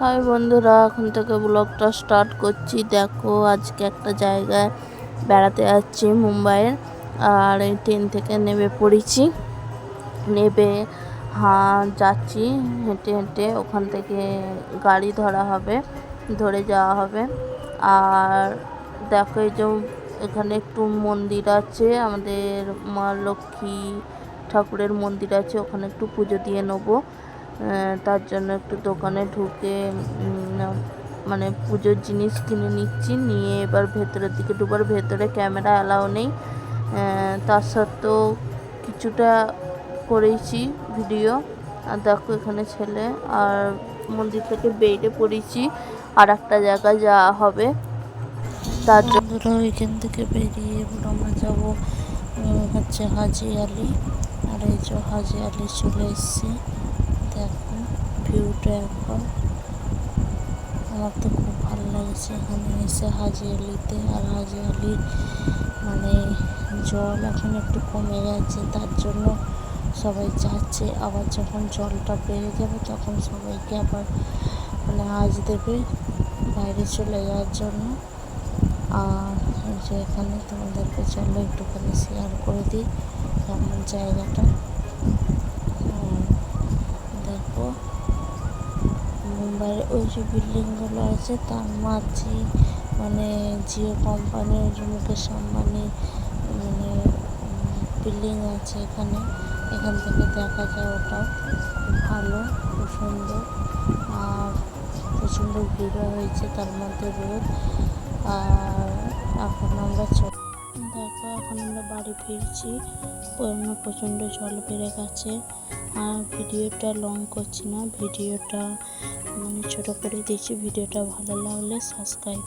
High বন্ধুরা, এখন থেকে ব্লগটা স্টার্ট করছি। দেখো, আজকে একটা জায়গায় বেড়াতে যাচ্ছি মুম্বাইয়ের। আর এই ট্রেন থেকে নেমে পড়েছি, নেমে যাচ্ছি হেঁটে হেঁটে। ওখান থেকে গাড়ি ধরা হবে, ধরে যাওয়া হবে। আর দেখো, এই যে এখানে একটু মন্দির আছে, আমাদের মা লক্ষ্মী ঠাকুরের মন্দির আছে, ওখানে একটু পুজো দিয়ে নেবো। তার জন্য একটু দোকানে ঢুকে মানে পুজোর জিনিস কিনে নিচ্ছি, নিয়ে এবার ভেতরের দিকে ঢুকবার। ভেতরে ক্যামেরা অ্যালাউ নেই, তার সত্ত্বেও কিছুটা করেছি ভিডিও। আর দেখো, এখানে ছেলে। আর মন্দির থেকে বেরিয়ে পড়েছি, আর একটা জায়গায় যাওয়া হবে। তার জন্য এখান থেকে বেরিয়ে এবার আমরা যাবো হচ্ছে হাজি আলি। আর এই যে হাজি আলি চলে এসেছি। দেখো ভিউটা একবার, আমার তো খুব ভালো লাগছে এখানে এসে হাজি আলিতে। আর হাজি আলির মানে জল এখন একটু কমে গেছে, তার জন্য সবাই যাচ্ছে। আবার যখন জলটা বেড়ে যাবে তখন সবাইকে আবার মানে হাজ দেবে বাইরে চলে যাওয়ার জন্য। আর যে এখানে তোমাদেরকে চলো একটুখানি শেয়ার করে দিই কেমন জায়গাটা। দেখো, মুম্বাইয়ের ওই যে বিল্ডিংগুলো আছে তার মাঝে মানে জিও কোম্পানির, মুকেশ আম্বানি মানে বিল্ডিং আছে এখানে। এখান থেকে দেখা যায়, ওটাও খুব ভালো, খুব সুন্দর। আর প্রচণ্ড ভিড়ও হয়েছে, তার মধ্যে রোদ। আর এখন আমরা দেখো, এখন আমরা বাড়ি ফিরছি। প্রচণ্ড জল বেড়ে গেছে। আর ভিডিওটা লং করছি না, ভিডিওটা মানে ছোট করে দিচ্ছি। ভিডিওটা ভালো লাগলে সাবস্ক্রাইব